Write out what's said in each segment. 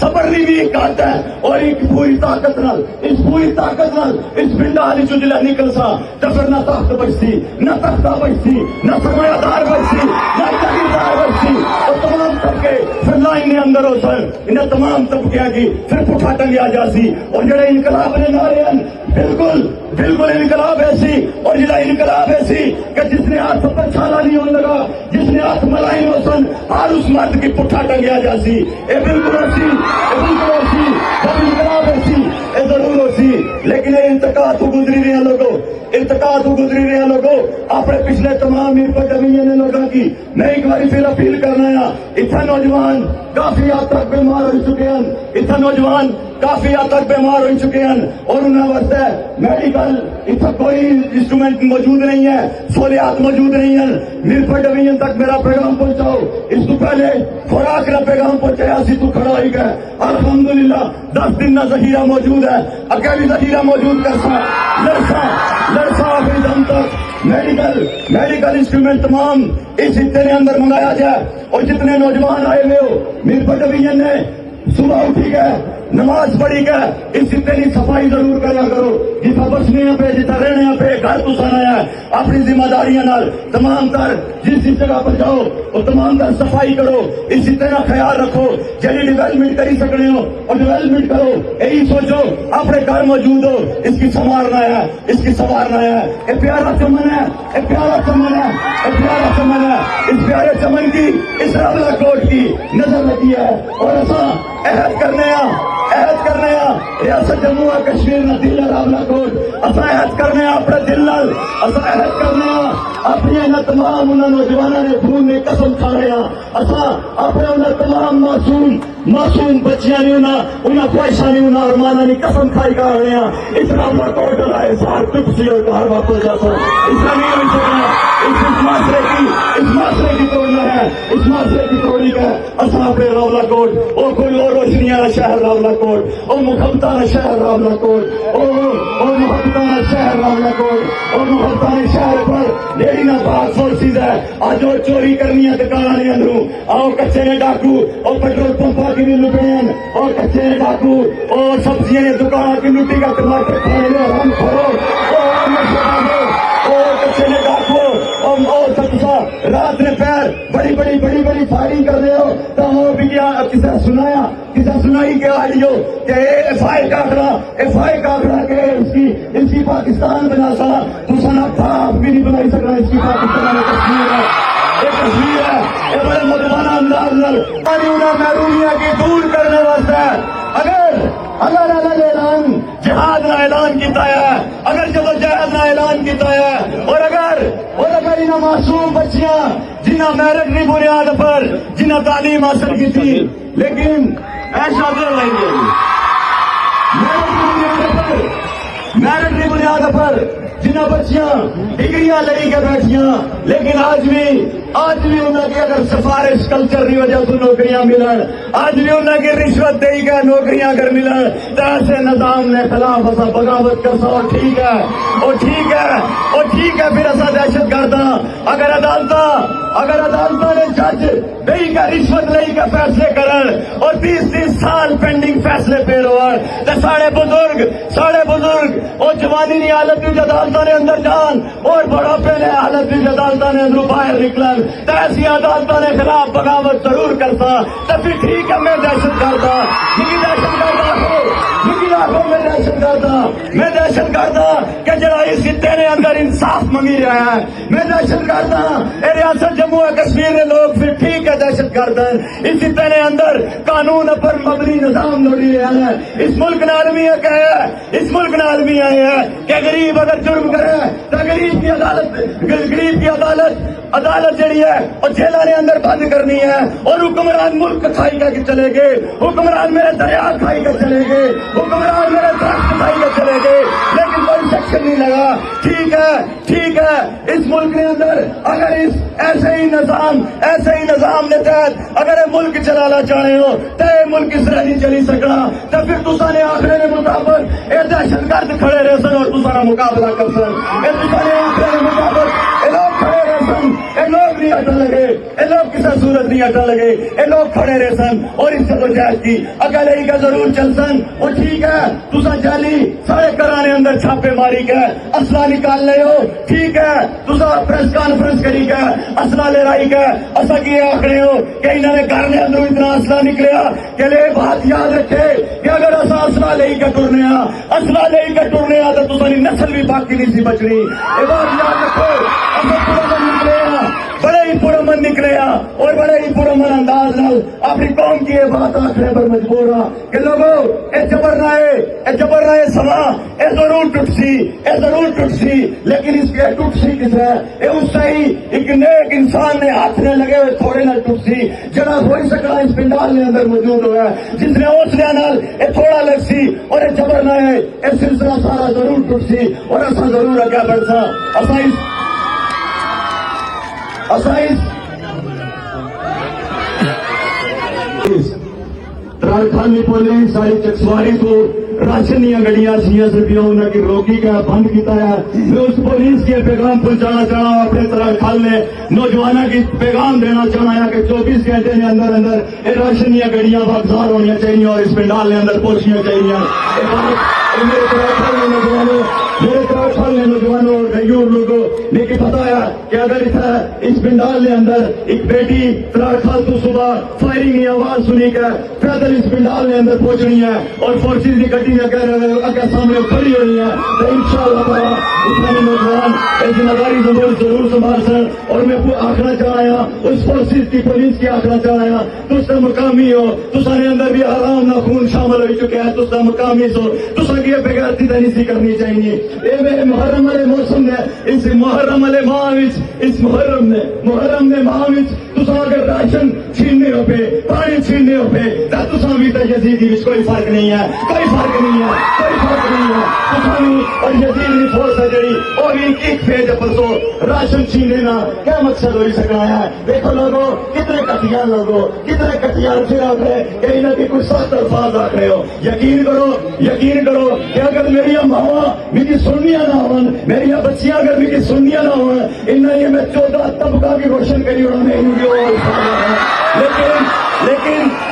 صبر بھی ایک ہے اور ایک پوری طاقت نال اس پوری طاقت نال اس پنڈا والی چجلا نکل سا تو پھر نہ تخت بچتی نہ تختہ بچتی نہ سرمایہ دار بچتی نہ جاگیردار بچتی اور تمام طبقے پھر لائن نے اندر ہو سن انہیں تمام طبقے کی پھر پٹھا ٹنگیا جاسی اور جڑے انقلاب نے نعرے ہیں بالکل بالکل انقلاب ایسی اور جڑا انقلاب ایسی کہ جس نے ہاتھ پر چھالا نہیں ہونے لگا جس نے ہاتھ ملائی ہو سن ہر اس مرد کی پٹھا ٹنگیا جاسی اے بالکل ایسی اے بالکل ایسی جب انقلاب ایسی اے ضرور ایسی لیکن یہ انتقال تو گزری رہے ہیں لوگوں انتقال تو گزری رہے ہیں لوگوں اپنے پچھلے تمام ڈویژن لوگوں کی میں ایک بار پھر اپیل کرنا ہے اتنا نوجوان کافی حد تک بیمار ہو چکے ہیں اتنا نوجوان کافی حد تک بیمار ہو چکے ہیں اور انہیں واسطے میڈیکل اتنا کوئی انسٹرومنٹ موجود نہیں ہے سہولیات موجود نہیں ہیں میرپور ڈویژن تک میرا پیغام پہنچاؤ اس کو پہلے خوراک کا پیغام پہنچایا سی تو کھڑا ہی گئے الحمدللہ 10 دن کا ذخیرہ موجود ہے اگے بھی ذخیرہ موجود کرسا لڑسا آخری دم تک میڈیکل انسٹرومنٹ تمام اس خطے نے اندر منگایا جائے اور جتنے نوجوان آئے ہوئے ہو میرپور ڈویژن نے صبح اٹھی گئے نماز پڑھی گئے اس خطے کی صفائی ضرور کریا کرو جتنا بسنے پہ جتنا رہنے پہ گھر تسانا ہے اپنی ذمہ داریاں نال تمام تر جس جگہ پر جاؤ وہ تمام تر صفائی کرو اس خطے کا خیال رکھو جہی ڈیولپمنٹ کری سکنے ہو اور ڈیولپمنٹ کرو یہی سوچو اپنے گھر موجود ہو اس کی سنوارنا ہے اس کی سنوارنا ہے یہ پیارا چمن ہے یہ پیارا چمن ہے یہ پیارا چمن ہے اس پیارے چمن کی اس رابلہ کوٹ کی نظر لگی ہے اور ایسا عہد کرنے ریاست جموں و کشمیر نہ دل رابلہ کوٹ اصا عہد کرنے اپنے دل نال اصا عہد کرنے اپنے نہ تمام انہوں نوجوانوں نے خون نے قسم کھا رہے ہیں اصا اپنے انہیں تمام معصوم بچیاں نے انہیں خواہشاں نے انہیں ارمانہ نے قسم کھائی کر رہے ہیں اس رابلہ کوٹ لائے سار ٹپ سی اور باہر واپس جا سکتا اس کا نہیں ہو سکنا اس معاشرے کی توڑنا ہے اس معاشرے کی توڑی کا اصا اپنے رابلہ کوٹ اور کوئی اور روشنی والا شہر رابلہ کوٹ اور محبتانہ شہر رابلہ کوٹ اور محبتانہ شہر رابلہ کوٹ اور محبتانہ شہر پر لیڈی نہ بھاگ فورسز ہے آج اور چوری کرنی ہے دکانیں اندروں آؤ کچے نے ڈاکو اور پیٹرول پمپا کی بھی لٹین اور کچے نے ڈاکو اور سبزیاں نے دکان کی لٹی کا ٹماٹر کھانے میں ہم کھڑو اور کچے نے ڈاکو اور سبزہ رات نے پیر بڑی فائرنگ کر رہے ہو تو وہ بھی کیا کسے سنائی کے آڈیو کہ ایف آئی کاکڑا کہ اس کی پاکستان بنا سا تو سنا آپ بھی نہیں بنائی سکنا اس کی پاکستان میں تصویر ہے یہ بڑے مدبانہ انداز محرومیہ کی دور کرنے واسطے اگر الگ اعلان جہاد نہ اعلان کیتا ہے اگر جدوجہد نہ اعلان کیتا ہے اور اگر انہیں معصوم بچیاں جنہیں میرٹ کی بنیاد پر جنہیں تعلیم حاصل کی تھی لیکن ایسا لیں گے میرٹ کی بنیاد پر جنہیں بچیاں ڈگریاں لے کے بیٹھیاں لیکن آج بھی انہیں کی اگر سفارش کلچر کی وجہ سے نوکریاں ملن آج بھی انہیں کی رشوت دے کے نوکریاں اگر ملن تو ایسے نظام نے خلاف ایسا بغاوت کر سا اور ٹھیک ہے پھر ایسا دہشت گرد اگر عدالتوں نے جج دے کا رشوت لے کے فیصلے کرن اور 30 سال پینڈنگ فیصلے پہ روان تو سارے بزرگ اور جوانی کی حالت بھی عدالتوں نے اندر جان اور بڑھاپے نے حالت بھی عدالتوں نے اندر باہر نکلن تو ایسی عدالتوں نے خلاف بغاوت ضرور کرتا تو پھر ٹھیک ہے میں دہشت گرد میں دہشت گرد کہ جڑا اس خطے نے اندر انصاف منگی رہا ہے میں دہشت گرد ریاست جموں و کشمیر کے لوگ پھر ٹھیک ہے دہشت گرد اس خطے نے اندر قانون پر مبنی نظام لوڑی رہا ہے اس ملک نے عالمی آئے ہیں کہ غریب اگر جرم کرے تو غریب کی عدالت جڑی ہے اور جیلوں نے اندر بند کرنی ہے اور حکمران ملک کھائی کر کے چلے گئے حکمران میرے دریا کھائی کر چلے گئے حکمران میرے درخت کھائی کر چلے گئے لیکن کوئی سیکشن نہیں لگا ٹھیک ہے اس ملک کے اندر اگر ایسے ہی نظام کے تحت اگر یہ ملک چلانا چاہے ہو تو یہ ملک اس طرح نہیں چلی سکنا تو پھر تسا نے آخرے کے مطابق یہ دہشت گرد کھڑے رہ سن اور تسا مقابلہ کر سن یہ تسا نے آخرے کے مطابق یہ لوگ کھڑے رہ سن یہ لوگ نہیں ہٹن لگے، یہ لوگ کسی صورت نہیں ہٹن لگے، یہ لوگ کھڑے رہے سن اور اس جدوجہد کی اگر یہی کا ضرور چل سن وہ ٹھیک ہے تسا جالی سارے کرانے اندر چھاپے ماری کے اسلحہ نکال لے ہو، ٹھیک ہے تسا پریس کانفرنس کری کے اسلحہ لے رائی کے اصا کی آخرے ہو کہ انہوں نے گھر میں اندروں اتنا اسلحہ نکلیا کہ لے بات یاد رکھے کہ اگر اصا اسلحہ لے کے ٹرنے اسلحہ لے کے ٹرنے تو تسا نسل بھی باقی نہیں سی بچنی، یہ بات یاد رکھو، اصا پورا نکلے بڑے ہی پرامن نکلے اور بڑے ہی پرامن انداز نال اپنی قوم کی یہ بات آخر پر مجبور ہاں کہ لوگوں اے جبر رائے سما اے ضرور ٹوٹ سی لیکن اس کے ٹوٹ سی کس ہے اے اس صحیح ایک نیک انسان نے ہاتھ میں لگے ہوئے تھوڑے نہ ٹوٹ سی جڑا ہوئی سکا اس پنڈال نے اندر موجود ہوا ہے جس نے حوصلے نال اے تھوڑا لگ سی اور اے جبر نہ ہے اے سلسلہ سارا ضرور ٹوٹ سی اور ایسا ضرور اگے بڑھ سا ترالخانی پولیس ساری چکسواری کو راشن دیا گڈیاں سیاں سبیاں انہوں کی روکی کا بند کیتا ہے میں اس پولیس کے پیغام پہنچانا چاہنا ہوں اپنے ترالخان میں نوجوانوں کی پیغام دینا چاہنا ہے کہ 24 گھنٹے کے اندر یہ راشن دیا گڈیاں بازار ہونی چاہیے اور اس پنڈال کے اندر پہنچنی چاہیے۔ میرے ترالخان میں نوجوانوں اور غیور لوگوں نے پتا ہے کہ اگر اس پنڈال کے اندر ایک بیٹی ترالخان تو صبح فائرنگ کی آواز سنی کر پیدل اس پنڈال کے اندر پہنچنی ہے اور فورسز کی گڈی اگر سامنے کھڑی ہونی ہے تو انشاءاللہ تعالیٰ اسلامی نوجوان یہ ذمہ داری ضرور سنبھال سن۔ اور میں آخنا چاہ رہا ہوں اس فورسز کی پولیس کی آخنا چاہ رہا ہوں تس مقامی ہو تسانے اندر بھی حرام نہ خون شامل ہو چکے ہیں تس مقامی سو تسا کی بغیرتی نہیں سی کرنی چاہیے۔ اے محرم والے موسم نے اس محرم والے ماہ اس محرم نے ماہ تسا اگر راشن چھیننے ہو پہ پانی چھیننے ہو پہ تسا بھی تو یزیدی کوئی فرق نہیں ہے تسانی اور یزیدی فورس ہے جڑی اور ایک پھیج پرسو راشن چھیننے نہ کیا مقصد ہو سکنا ہے۔ دیکھو لوگوں کتنے کٹیاں پھر آ رہے کہ انہوں کی کوئی سخت الفاظ آ رہے ہو، یقین کرو کہ اگر میری ماوا میری سننیاں نہ ہو میری بچیاں اگر میری سننیاں نہ ہو انہیں یہ میں 14 طبقہ کی روشن کری ہونا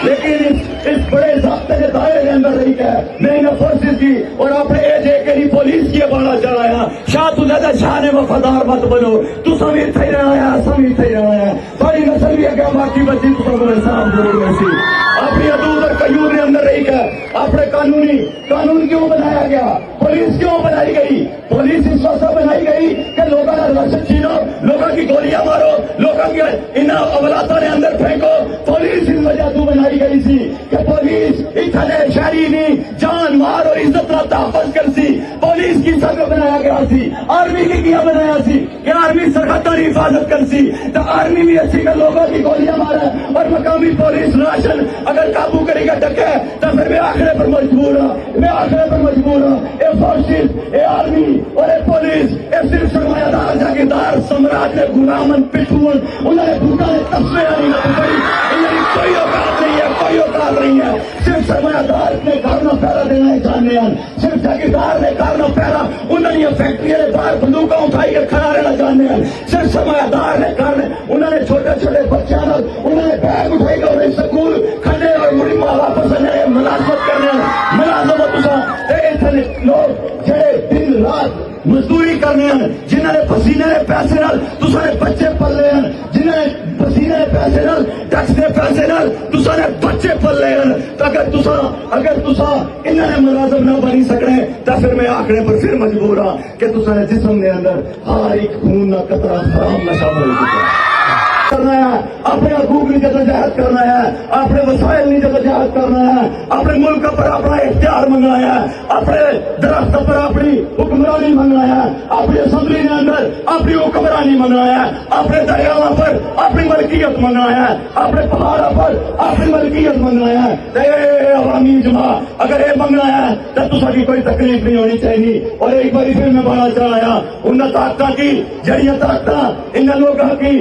لیکن اس بڑے ضابطے کے دائرے کے اندر رہی ہے میں انہیں فورسز کی اور اپنے ایجنٹ پولیس کی بڑا چڑھایا شاہ تو زیادہ شاہ نے وفادار مت بنو تو سمیر تھے رہا ہے بڑی نسل بھی اگر باقی بچی تو سب احسان ضرور ایسی اپنی حدود اور قیود کے اندر رہی ہے۔ اپنے قانون کیوں بنایا گیا، پولیس کیوں بنائی گئی، پولیس اس واسطے بنائی گئی کہ لوگوں کا راشن چھینو، لوگوں کی گولیاں مارو، لوگوں کے ان اولادوں نے اندر پھینکو۔ پولیس اس وجہ تو بنائی گئی سی کہ پولیس اتنے شہری نہیں جان مار اور عزت کا تحفظ کر سی۔ پولیس کی سب بنایا گیا سی، آرمی کی کیا بنایا سی کہ آرمی سرحدوں کی حفاظت کر سی تو آرمی بھی اچھی کہ لوگوں کی گولیاں مارے اور مقامی پولیس راشن اگر قابو کرے گا ڈکے تو پھر میں آخرے پر مجبور ہوں اے فورسز اے آرمی اور اے پولیس اے صرف سرمایہ دار جاگیردار سمراج نے غلامن پٹھون انہوں نے بھوٹا نے تصویر نہیں پڑی انہیں کوئی اوقات نہیں ہے صرف سرمایہ دار نے کارنا پہرا دینا ہے جاننے ہیں صرف جاگیردار نے کارنا پہرا انہوں نے فیکٹری کے باہر بندوقوں اٹھائی کے کھڑا رہنا جاننے ہیں صرف سرمایہ دار نے کارنے انہوں نے چھوٹے بچوں انہوں نے بیگ اٹھائی گئے انہیں سکول کھڑے اور مڑی ماں واپس آنے ملازمت کرنے لوگ جڑے دن رات مزدوری کرنے ہیں جنہوں نے پسینے کے پیسے نال تساں نے بچے پلے ہیں جنہوں نے پسینے کے پیسے نال ٹیکس کے پیسے نال تساں نے بچے پلے ہیں تو اگر تساں انہوں نے ملازم نہ بنی سکنے تو پھر میں آخرے پر پھر مجبور ہاں کہ تساں نے جسم کے اندر ہر ایک خون کا قطرہ حرام نشہ بن چکا ہے۔ کرنا ہے اپنے حقوق کی جدوجہد کرنا ہے اپنے وسائل کی جدوجہد کرنا ہے اپنے ملک پر اپنا اختیار منگنا ہے اپنے درخت پر اپنی حکمرانی منگنا ہے اپنی اسمبلی کے اندر اپنی حکمرانی منگنا ہے اپنے دریاؤں پر اپنی ملکیت منگنا ہے اپنے پہاڑوں پر اپنی ملکیت منگنا ہے۔ عوامی جمع اگر یہ منگنا ہے تو ساری کوئی تکلیف نہیں ہونی چاہیے۔ اور ایک بار پھر میں بڑا چاہ رہا ان طاقت کی جڑی طاقت ان لوگوں کی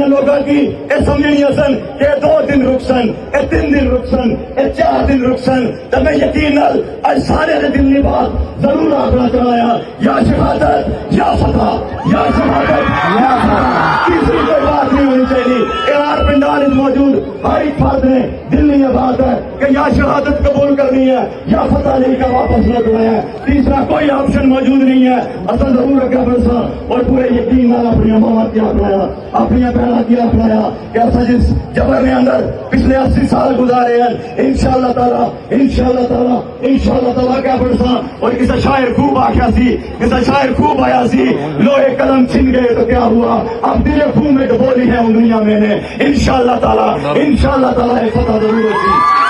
انہیں لوگوں کی یہ سمجھنی سن کہ 2 دن رک سن، 3 دن رک سن، 4 دن رک سن، تو میں یقین نال اج سارے دے دل کی بات ضرور آخنا چاہیا، یا شہادت یا فتح، یا شہادت یا فتح، تیسری کوئی بات نہیں ہونی چاہیے۔ ہر پنڈال موجود ہر ایک فرد نے دل میں یہ بات ہے کہ یا شہادت قبول کرنی ہے یا فتح نہیں کا واپس لوٹنا ہے، تیسرا کوئی آپشن موجود نہیں ہے۔ اصل ضرور رکھا برسا اور پورے یقین نال اپنی ماں کیا اپنایا، اپنی بہنوں کیا اپنایا کہ ایسا جس جبر نے اندر پچھلے 80 سال گزارے ہیں، انشاءاللہ تعالیٰ انشاءاللہ تعالیٰ انشاءاللہ تعالیٰ کیا برسا۔ اور کسی شاعر خوب آخیا سی، کسی شاعر خوب آیا سی، لوہے قلم چھن گئے تو کیا ہوا، اب دل خون میں ڈبولی ہے انگلیاں میں نے، انشاءاللہ تعالیٰ یہ فتح ضرور ہوتی۔